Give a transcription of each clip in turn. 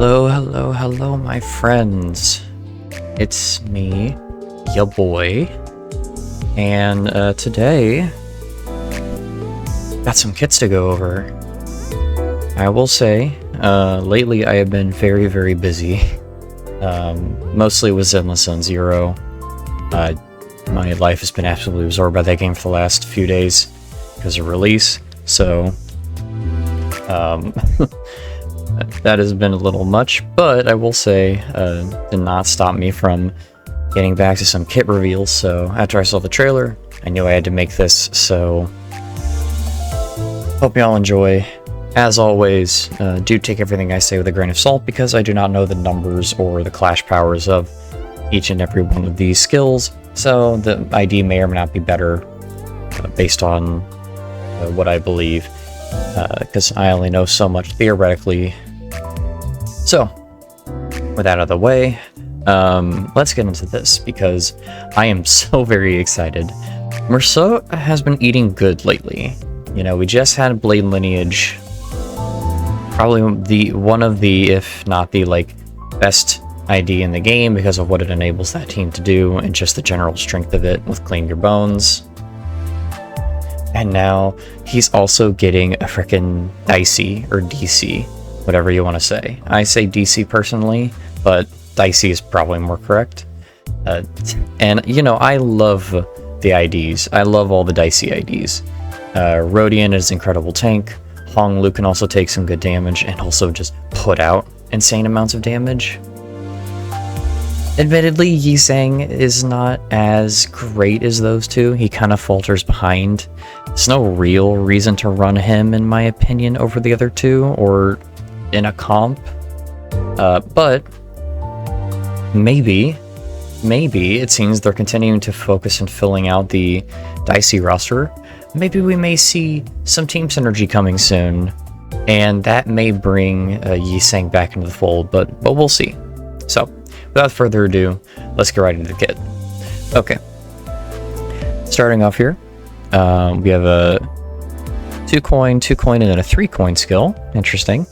Hello, hello, hello, my friends. It's me, your boy, and today, got some kits to go over. I will say, lately I have been very, very busy. Mostly with Zenless Zone Zero. My life has been absolutely absorbed by that game for the last few days because of release, so that has been a little much, but I will say, did not stop me from getting back to some kit reveals. So after I saw the trailer, I knew I had to make this, so hope y'all enjoy. As always, do take everything I say with a grain of salt, because I do not know the numbers or the clash powers of each and every one of these skills, so the ID may or may not be better based on what I believe, because I only know so much theoretically. So, with that out of the way, let's get into this, because I am so very excited. Mersault has been eating good lately. You know, we just had Blade Lineage, probably one of the, if not the, best ID in the game because of what it enables that team to do and just the general strength of it with Clean Your Bones. And now he's also getting a frickin' Dieci, or DC, whatever you want to say. I say DC personally, but Dieci is probably more correct. And, you know, I love the IDs. I love all the Dieci IDs. Rodian is an incredible tank. Honglu can also take some good damage and also just put out insane amounts of damage. Admittedly, Yisang is not as great as those two. He kind of falters behind. There's no real reason to run him, in my opinion, over the other two, or in a comp. But maybe it seems they're continuing to focus on filling out the Dieci roster. Maybe we may see some team synergy coming soon, and that may bring Yisang back into the fold, but we'll see. So, without further ado, let's get right into the kit. Okay. Starting off here, we have a 2-coin, 2-coin, and then a 3-coin skill. Interesting.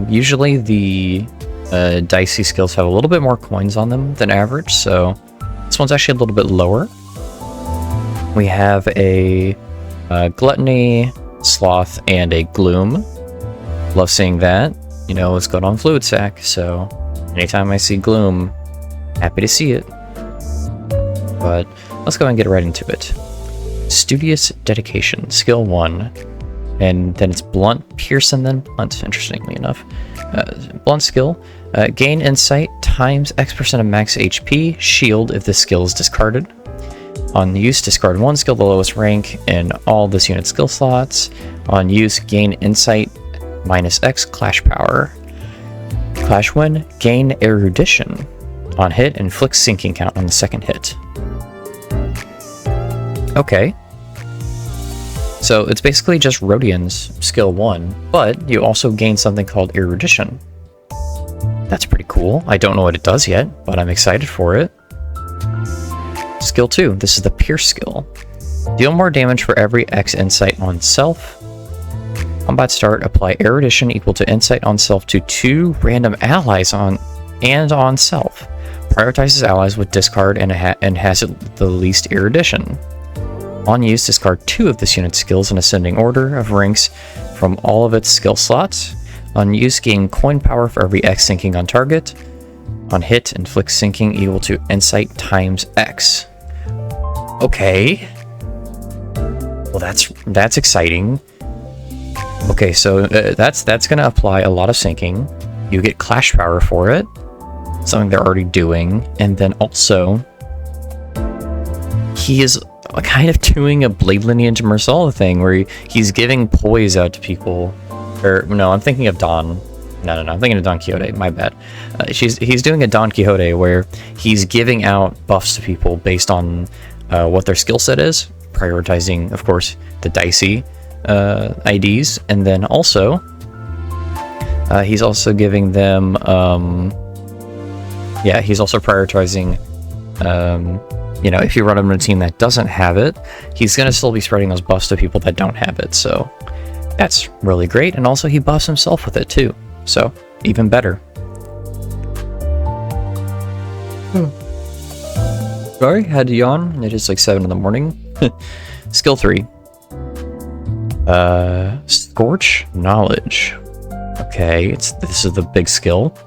Usually the Dieci skills have a little bit more coins on them than average, so this one's actually a little bit lower. We have a Gluttony, Sloth, and a Gloom. Love seeing that. You know, it's good on Fluid Sack, so anytime I see Gloom, happy to see it. But let's go and get right into it. Studious Dedication, Skill 1. And then it's Blunt, Pierce, and then Blunt, interestingly enough. Blunt skill, gain insight times X% of max HP, shield if this skill is discarded. On use, discard one skill, the lowest rank in all this unit's skill slots. On use, gain insight minus X clash power. Clash when, gain erudition. On hit, inflict sinking count on the second hit. Okay. So it's basically just Rodian's skill 1, but you also gain something called erudition. That's pretty cool. I don't know what it does yet, but I'm excited for it. Skill 2, this is the Pierce skill. Deal more damage for every X insight on self. Combat start, apply erudition equal to insight on self to 2 random allies on self. Prioritizes allies with discard and has the least erudition. On use, discard 2 of this unit's skills in ascending order of ranks from all of its skill slots. On use, gain coin power for every X sinking on target. On hit, inflict sinking equal to insight times X. Okay. Well, that's exciting. Okay, so that's going to apply a lot of sinking. You get clash power for it, something they're already doing, and then also he is kind of doing a Blade Lineage Mersault thing where he's giving poise out to people. Or no, I'm thinking of Don. No, I'm thinking of Don Quixote. My bad. He's doing a Don Quixote where he's giving out buffs to people based on what their skill set is, prioritizing, of course, the Dieci IDs, and then also he's also giving them he's also prioritizing you know, if you run him in a team that doesn't have it, he's gonna still be spreading those buffs to people that don't have it, so that's really great. And also he buffs himself with it too, so even better. Sorry, had to yawn. It is like 7 in the morning. Skill 3. Scorch Knowledge. Okay, this is the big skill.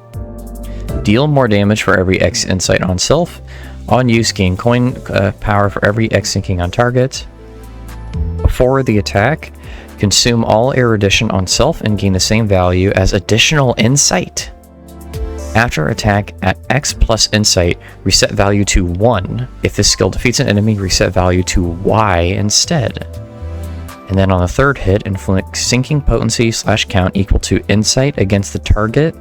Deal more damage for every X insight on self. On use, gain coin power for every X thinking on target. Before the attack, consume all erudition on self and gain the same value as additional insight. After attack at X plus insight, reset value to 1. If this skill defeats an enemy, reset value to Y instead. And then on the third hit, inflict sinking potency / count equal to insight against the target.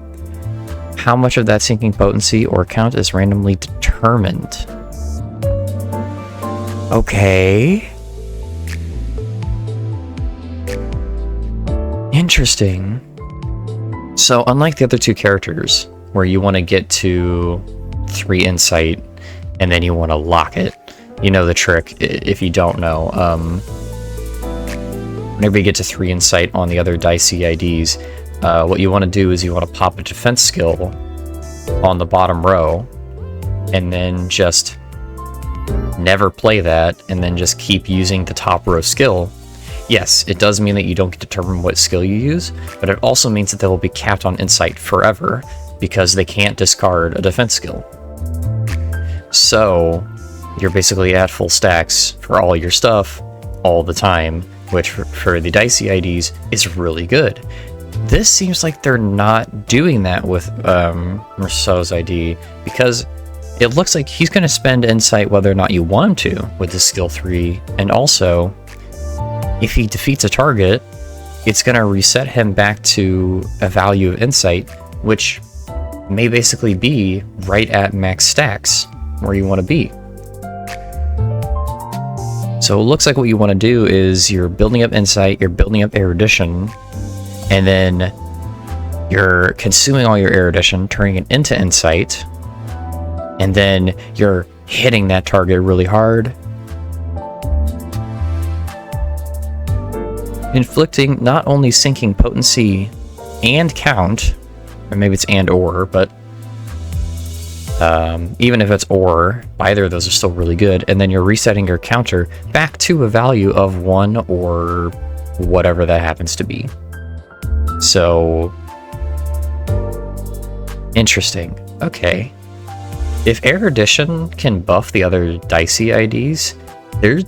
How much of that sinking potency or count is randomly determined? Okay. Interesting. So unlike the other two characters, where you want to get to 3 insight and then you want to lock it, you know the trick. If you don't know, whenever you get to 3 insight on the other Dieci IDs, what you want to do is you want to pop a defense skill on the bottom row and then just never play that and then just keep using the top row skill. Yes, it does mean that you don't get to determine what skill you use, but it also means that they will be capped on insight forever because they can't discard a defense skill. So you're basically at full stacks for all your stuff all the time, which for the Dieci IDs is really good. This seems like they're not doing that with Mersault's ID, because it looks like he's going to spend insight whether or not you want him to with the skill 3, and also if he defeats a target, it's going to reset him back to a value of insight, which may basically be right at max stacks where you want to be. So it looks like what you want to do is you're building up insight, you're building up erudition, and then you're consuming all your erudition, turning it into insight, and then you're hitting that target really hard, inflicting not only sinking potency and count, or maybe it's and or, but even if it's or, either of those are still really good, and then you're resetting your counter back to a value of 1 or whatever that happens to be. So interesting. Okay. If erudition can buff the other Dieci IDs, they're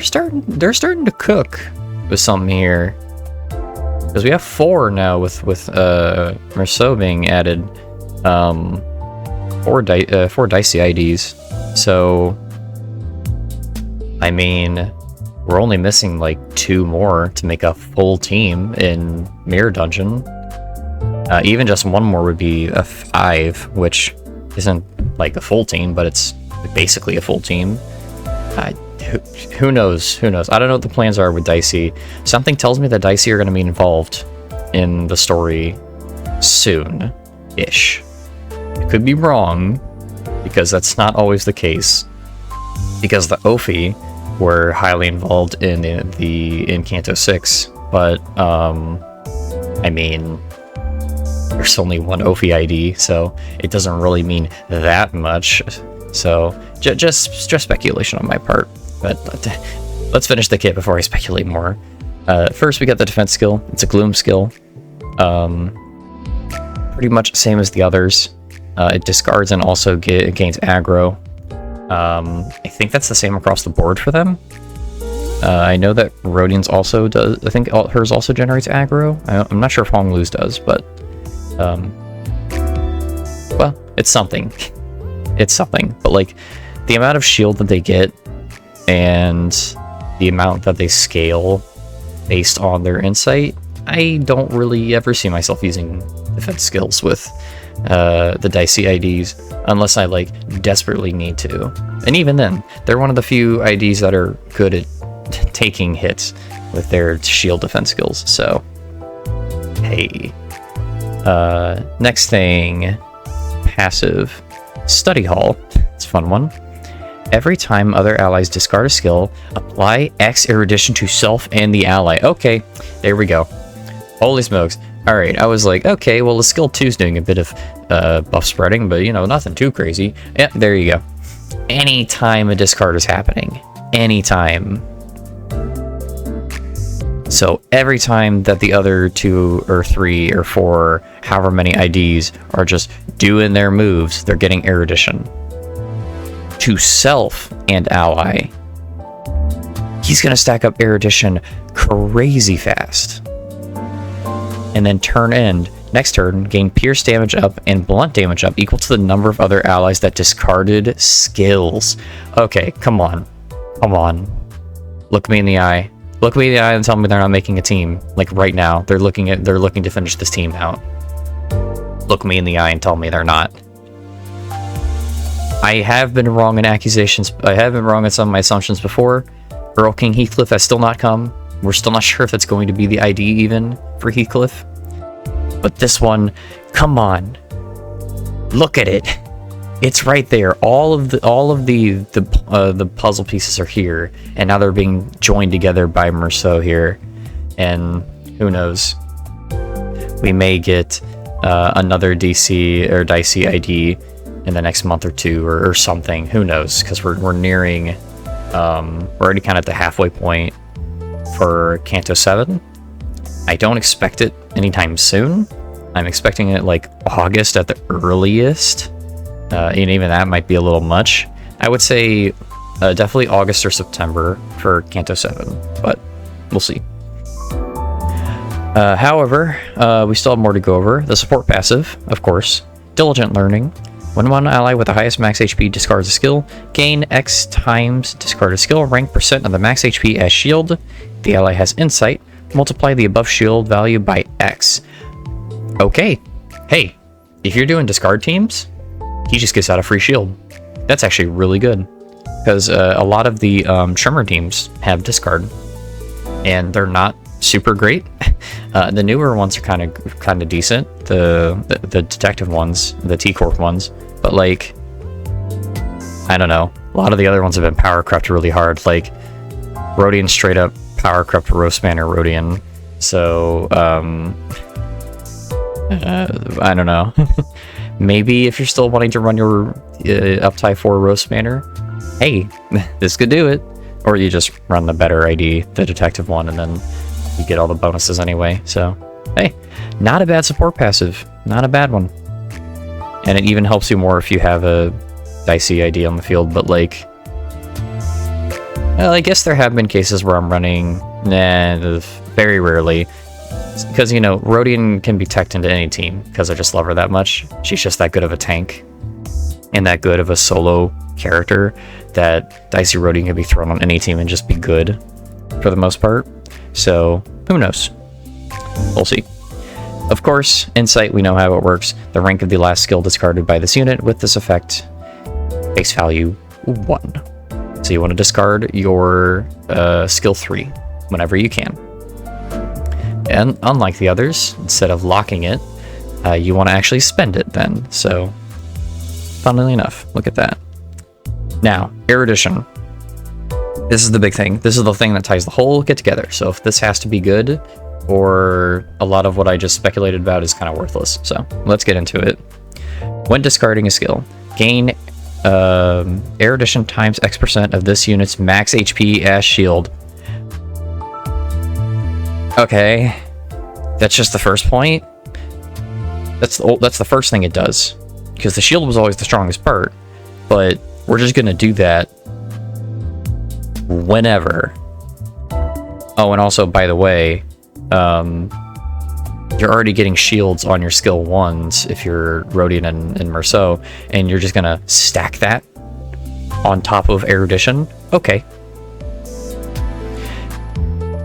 starting to cook with something here. Because we have 4 now with Mersault being added. 4 Dieci IDs. So I mean, we're only missing like 2 more to make a full team in Mero Dungeon. Even just 1 more would be a 5, which isn't like a full team, but it's basically a full team. Who knows? Who knows? I don't know what the plans are with Dieci. Something tells me that Dieci are going to be involved in the story soon-ish. I could be wrong, because that's not always the case. Because the Ophi were highly involved in Canto 6, but I mean, there's only 1 Ophi ID, so it doesn't really mean that much. So just speculation on my part. But let's finish the kit before I speculate more. First, we got the defense skill. It's a gloom skill. Pretty much same as the others. It discards and also gains aggro. I think that's the same across the board for them. I know that Rodian's also does. I think hers also generates aggro. I'm not sure if Honglu's does, but well, it's something. It's something. But like the amount of shield that they get and the amount that they scale based on their insight, I don't really ever see myself using defense skills with the Dieci IDs unless I like desperately need to. And even then, they're one of the few IDs that are good at taking hits with their shield defense skills. So hey, next thing, passive study hall. It's a fun one. Every time other allies discard a skill, apply X erudition to self and the ally. Okay, there we go. Holy smokes. Alright, I was like, okay, well, the skill 2 is doing a bit of buff spreading, but, you know, nothing too crazy. Yep, there you go. Anytime a discard is happening. Anytime. So every time that the other 2 or 3 or 4, however many IDs, are just doing their moves, they're getting erudition. To self and ally, he's going to stack up erudition crazy fast. And then turn end, next turn, gain pierce damage up and blunt damage up equal to the number of other allies that discarded skills. Okay, come on. Come on. Look me in the eye. Look me in the eye and tell me they're not making a team. Like right now. They're looking to finish this team out. Look me in the eye and tell me they're not. I have been wrong in accusations. I have been wrong in some of my assumptions before. Earl King Heathcliff has still not come. We're still not sure if that's going to be the ID even for Heathcliff. But this one, come on. Look at it. It's right there. All of the puzzle pieces are here, and now they're being joined together by Mersault here. And who knows? We may get another DC or Dieci ID in the next month or two or something. Who knows? Because we're nearing. We're already kind of at the halfway point for Canto 7. I don't expect it anytime soon. I'm expecting it like August at the earliest. And even that might be a little much. I would say definitely August or September for Canto 7, but we'll see. However, we still have more to go over. The support passive, of course. Diligent Learning. When one ally with the highest max HP discards a skill, gain X times discarded skill, rank percent of the max HP as shield. If the ally has Insight, multiply the above shield value by X. Okay. Hey, if you're doing discard teams, he just gets out a free shield. That's actually really good. Because a lot of the Tremor teams have discard. And they're not super great. The newer ones are kind of decent. The detective ones, the T-Corp ones. But like, I don't know. A lot of the other ones have been power crept really hard. Like, Rodian straight up power crept Roastbanner Rodian. So, I don't know. Maybe if you're still wanting to run your Uptie 4 Roastbanner, hey, this could do it. Or you just run the better ID, the detective one, and then you get all the bonuses anyway. So, hey, not a bad support passive. Not a bad one. And it even helps you more if you have a Dieci ID on the field, but like, well, I guess there have been cases where I'm running, very rarely, because, you know, Rodian can be teched into any team, because I just love her that much. She's just that good of a tank, and that good of a solo character, that Dieci Rodian can be thrown on any team and just be good, for the most part. So, who knows? We'll see. Of course, Insight, we know how it works. The rank of the last skill discarded by this unit with this effect, base value 1. So you want to discard your skill 3 whenever you can. And unlike the others, instead of locking it, you want to actually spend it then. So, funnily enough, look at that. Now, erudition. This is the big thing. This is the thing that ties the whole kit together. So if this has to be good, or a lot of what I just speculated about is kind of worthless. So let's get into it. When discarding a skill, gain erudition times X% of this unit's max HP as shield. Okay, that's just the first point. That's the first thing it does, because the shield was always the strongest part, but we're just gonna do that whenever. Oh, and also, by the way, you're already getting shields on your skill 1s if you're Rodian and Mersault, and you're just gonna stack that on top of erudition. Okay.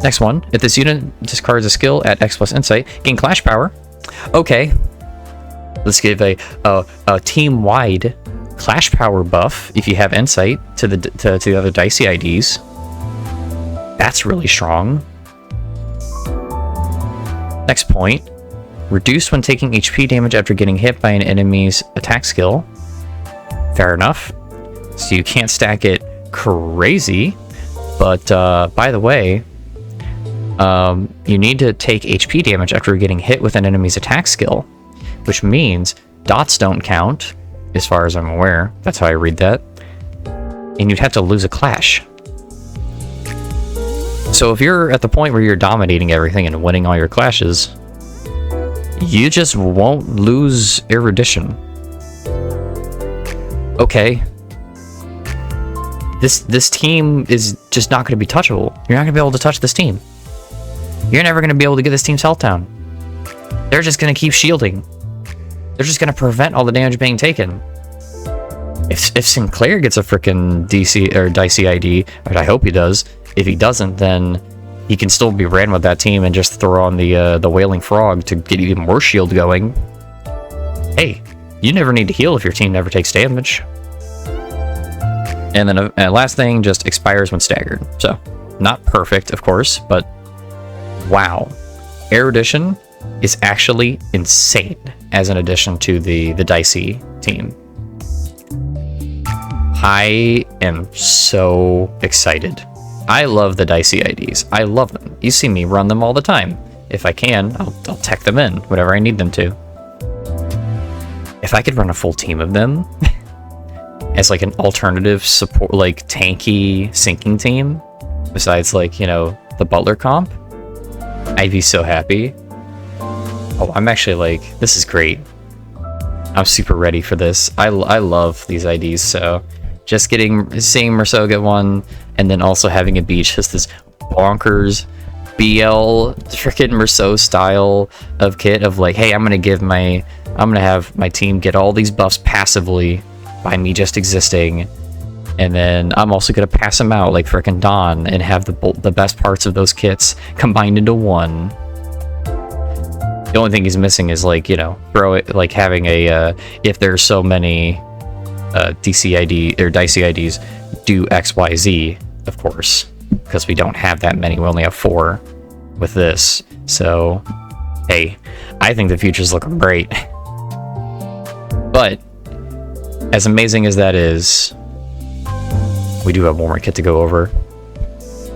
Next one, if this unit discards a skill at X plus Insight, gain Clash Power. Okay. Let's give a team-wide Clash Power buff if you have Insight to the other Dieci IDs. That's really strong. Next point, reduce when taking HP damage after getting hit by an enemy's attack skill. Fair enough. So you can't stack it crazy, but by the way, You need to take HP damage after getting hit with an enemy's attack skill, which means dots don't count, as far as I'm aware. That's how I read that. And you'd have to lose a clash. So if you're at the point where you're dominating everything and winning all your clashes, you just won't lose erudition. Okay. This team is just not going to be touchable. You're not going to be able to touch this team. You're never going to be able to get this team's health down. They're just going to keep shielding. They're just going to prevent all the damage being taken. If Sinclair gets a freaking Dieci ID, which I hope he does, if he doesn't, then he can still be ran with that team and just throw on the Wailing Frog to get even more shield going. Hey, you never need to heal if your team never takes damage. And then last thing, just expires when staggered. So, not perfect, of course, but wow. Erudition is actually insane as an addition to the Dieci team. I am so excited. I love the Dieci IDs. I love them. You see me run them all the time. If I can, I'll tech them in whenever I need them to. If I could run a full team of them as like an alternative support, like tanky sinking team, besides like, you know, the Butler comp, I'd be so happy. Oh, I'm actually like, this is great. I'm super ready for this. I love these IDs, so just seeing Mersault get one, and then also having it be just this bonkers BL freaking Mersault style of kit of like, hey, I'm gonna have my team get all these buffs passively by me just existing, and then I'm also gonna pass them out like freaking Dawn and have the best parts of those kits combined into one. The only thing he's missing is, like, you know, like having a if there's so many Dieci IDs do XYZ, of course, because we don't have that many. We only have 4 with this. So, hey, I think the future's looking great. But as amazing as that is, we do have one more kit to go over.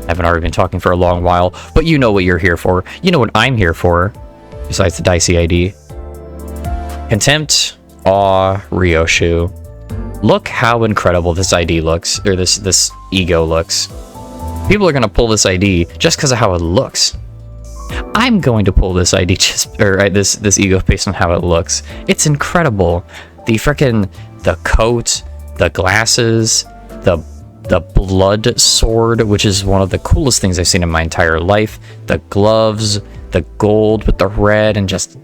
I haven't already been talking for a long while, but you know what you're here for. You know what I'm here for, besides the Dieci ID. Contempt, Awe, Ryoshu. Look how incredible this ID looks, or this ego looks. People are gonna pull this ID just because of how it looks. I'm going to pull this ID this ego based on how it looks. It's incredible. The coat, the glasses, the blood sword, which is one of the coolest things I've seen in my entire life. The gloves, the gold with the red, and just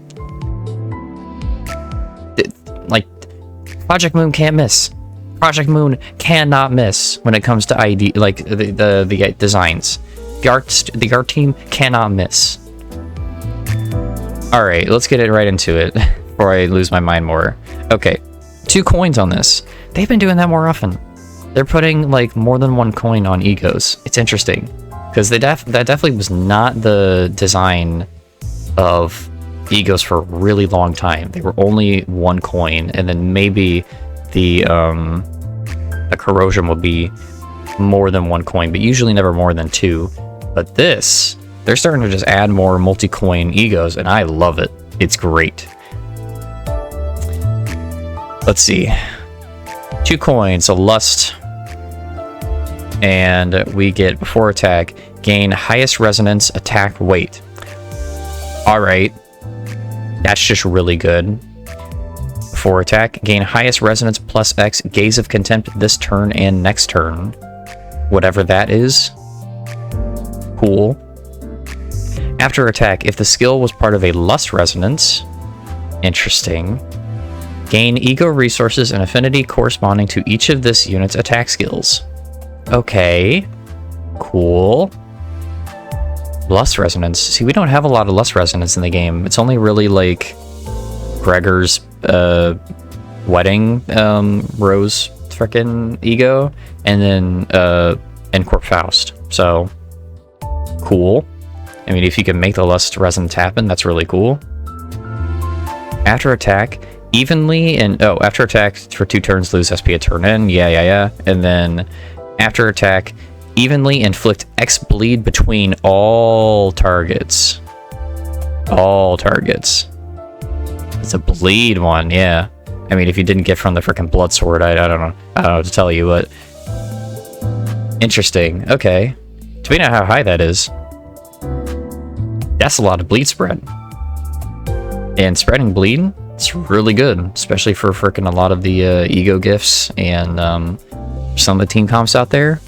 like Project Moon can't miss. Project Moon cannot miss when it comes to ID, like the designs. The art team cannot miss. All right, let's get it right into it before I lose my mind more. Okay, 2 coins on this. They've been doing that more often. They're putting like more than 1 coin on egos. It's interesting because that definitely was not the design of egos for a really long time. They were only 1 coin, and then maybe the corrosion will be more than 1 coin, but usually never more than 2. But this, they're starting to just add more multi-coin egos, and I love it. It's great. Let's see. 2 coins, so Lust, and we get before attack, gain highest resonance attack weight. Alright. That's just really good. Before attack, gain highest resonance plus X, Gaze of Contempt this turn and next turn. Whatever that is. Cool. After attack, if the skill was part of a Lust resonance, interesting. Gain ego resources and affinity corresponding to each of this unit's attack skills. Okay. Cool. Lust resonance. See, we don't have a lot of Lust resonance in the game. It's only really like Gregor's wedding Rose frickin' ego, and then Encore Faust. So cool. I mean, if you can make the Lust resonance happen, that's really cool. After attack, evenly, and after attack for 2 turns, lose SP a turn in. Yeah. And then after attack, Evenly inflict X bleed between all targets. All targets. It's a bleed one, yeah. I mean, if you didn't get from the frickin' blood sword, I don't know. I don't know what to tell you, but... Interesting. Okay. Depending on how high that is. That's a lot of bleed spread. And spreading bleed, it's really good. Especially for frickin' a lot of the ego gifts and some of the team comps out there.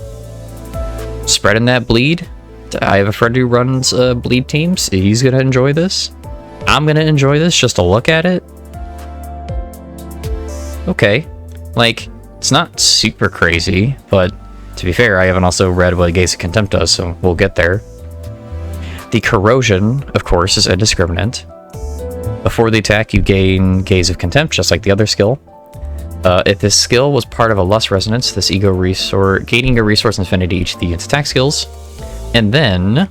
Spreading that bleed. I have a friend who runs bleed teams. He's gonna enjoy this. I'm gonna enjoy this just to look at it. Okay. Like, it's not super crazy, but to be fair, I haven't also read what Gaze of Contempt does, so we'll get there. The corrosion, of course, is indiscriminate. Before the attack, you gain Gaze of Contempt, just like the other skill. If this skill was part of a Lust Resonance, this ego resource, gaining a resource infinity each of the attack skills. And then,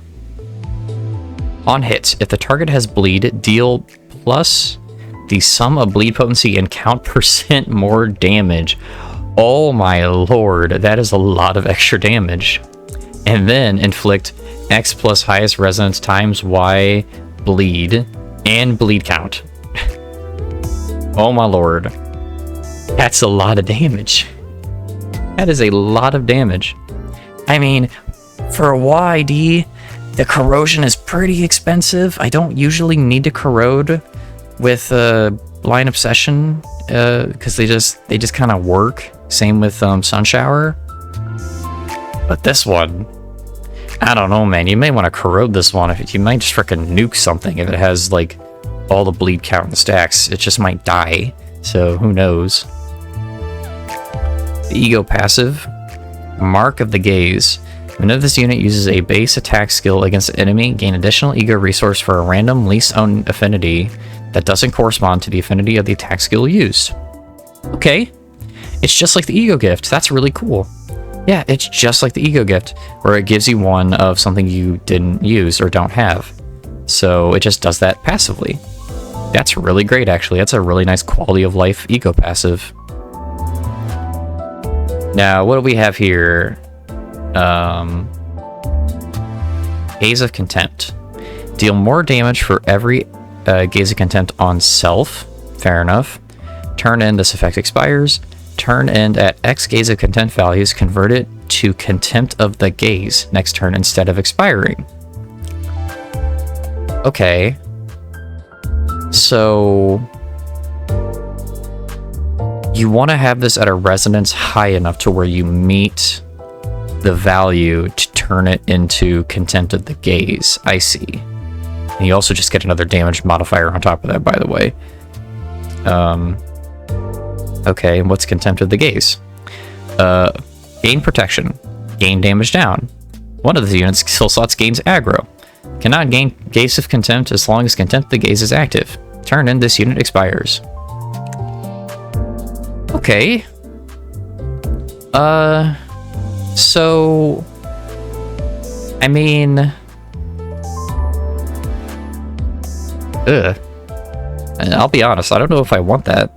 on hit, if the target has bleed, deal plus the sum of bleed potency and count % more damage. Oh my lord, that is a lot of extra damage. And then inflict X plus highest resonance times Y bleed and bleed count. Oh my lord. That's a lot of damage. That is a lot of damage. I mean, for a YD, the corrosion is pretty expensive. I don't usually need to corrode with Blind Obsession because they just kind of work. Same with Sun Shower. But this one, I don't know, man. You may want to corrode this one. If you might just frickin' nuke something if it has like all the bleed count in the stacks. It just might die. So who knows? The ego passive, Mark of the Gaze. Whenever this unit uses a base attack skill against an enemy, gain additional ego resource for a random least owned affinity that doesn't correspond to the affinity of the attack skill used. Okay. It's just like the ego gift. That's really cool. Yeah, it's just like the ego gift, where it gives you one of something you didn't use or don't have. So it just does that passively. That's really great, actually. That's a really nice quality of life ego passive. Now, what do we have here? Gaze of Contempt. Deal more damage for every Gaze of Contempt on self. Fair enough. Turn end, this effect expires. Turn end at X Gaze of Contempt values, convert it to Contempt of the Gaze next turn instead of expiring. Okay. So you want to have this at a resonance high enough to where you meet the value to turn it into Contempt of the Gaze. I see. And you also just get another damage modifier on top of that, by the way. Okay, and what's Contempt of the Gaze? Gain protection. Gain damage down. One of the unit's skill slots gains aggro. Cannot gain Gaze of Contempt as long as Contempt of the Gaze is active. Turn in, this unit expires. Okay. So... I mean... And I'll be honest, I don't know if I want that.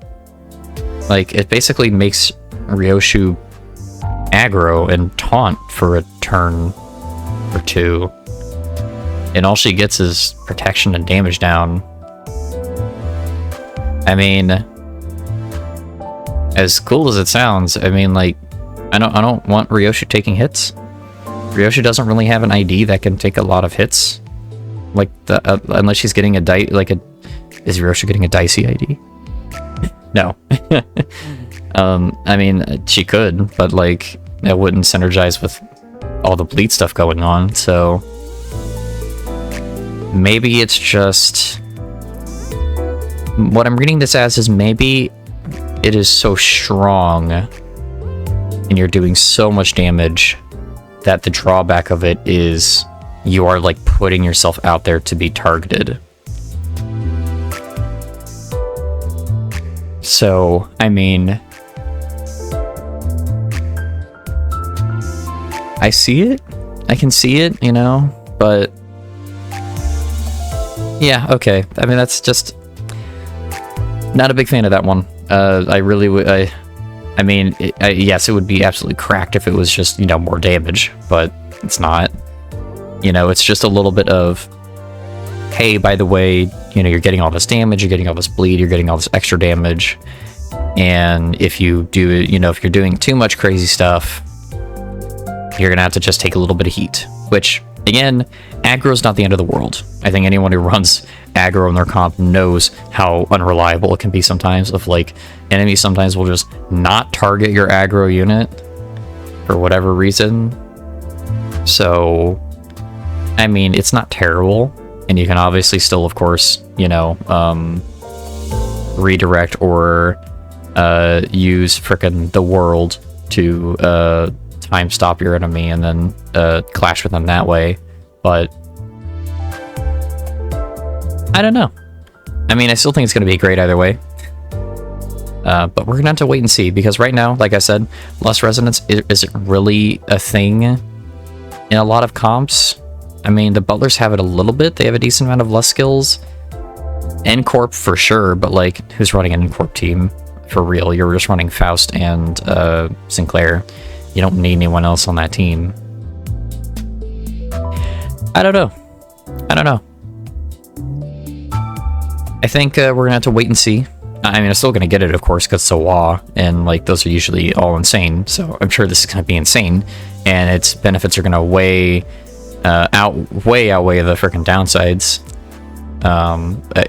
Like, it basically makes Ryoshu aggro and taunt for a turn or two. And all she gets is protection and damage down. I mean, as cool as it sounds, I mean, like, I don't want Ryoshu taking hits. Ryoshu doesn't really have an ID that can take a lot of hits. Like, unless she's getting a is Ryoshu getting a Dieci ID? No. I mean, she could, but, like, that wouldn't synergize with all the bleed stuff going on, so... Maybe it's just... What I'm reading this as is maybe it is so strong and you're doing so much damage that the drawback of it is you are, like, putting yourself out there to be targeted. So, I mean... I see it. I can see it, you know, but... Yeah, okay. I mean, that's just... Not a big fan of that one. I really would... I mean, yes, it would be absolutely cracked if it was just, you know, more damage, but it's not. You know, it's just a little bit of, hey, by the way, you know, you're getting all this damage, you're getting all this bleed, you're getting all this extra damage, and if you do, you know, if you're doing too much crazy stuff, you're gonna have to just take a little bit of heat, which, again, aggro is not the end of the world. I think anyone who runs aggro in their comp knows how unreliable it can be sometimes, of like, enemies sometimes will just not target your aggro unit for whatever reason. So, I mean, it's not terrible, and you can obviously still, of course, you know, redirect or use frickin' the world to time stop your enemy and then clash with them that way, but I don't know. I mean, I still think it's going to be great either way, but we're going to have to wait and see, because right now, like I said, Lust Resonance isn't really a thing in a lot of comps. I mean, the Butlers have it a little bit. They have a decent amount of Lust skills. N-Corp for sure, but like, who's running an N-Corp team? For real, you're just running Faust and Sinclair. You don't need anyone else on that team. I don't know. I don't know. I think we're gonna have to wait and see. I mean, I'm still gonna get it, of course, because Sawa, and like, those are usually all insane, so I'm sure this is gonna be insane, and its benefits are gonna way outweigh the freaking downsides.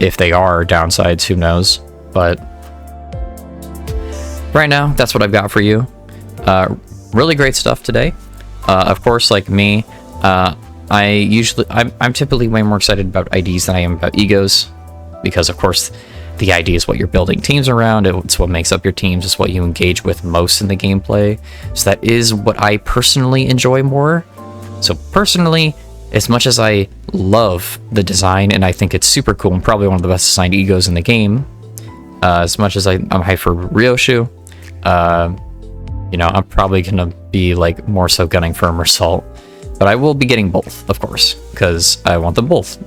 If they are downsides, who knows? But right now, that's what I've got for you. Really great stuff today. Of course, like me, I'm typically way more excited about IDs than I am about egos, because of course the ID is what you're building teams around. It's what makes up your teams. It's what you engage with most in the gameplay. So that is what I personally enjoy more. So personally, as much as I love the design and I think it's super cool and probably one of the best designed egos in the game, as much as I'm hyped for Ryoshu, you know, I'm probably gonna be like more so gunning for Mersault, but I will be getting both, of course, because I want them both.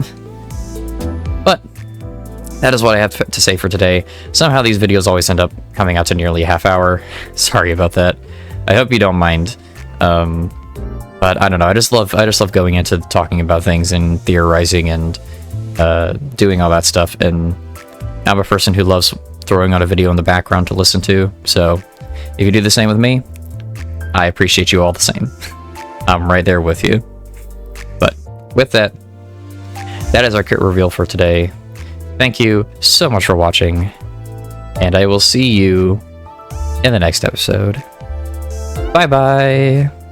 But that is what I have to say for today. Somehow these videos always end up coming out to nearly a half hour. Sorry about that. I hope you don't mind. But I don't know. I just love going into talking about things and theorizing and doing all that stuff. And I'm a person who loves throwing on a video in the background to listen to. So if you do the same with me, I appreciate you all the same. I'm right there with you. But with that, that is our kit reveal for today. Thank you so much for watching, and I will see you in the next episode. Bye-bye!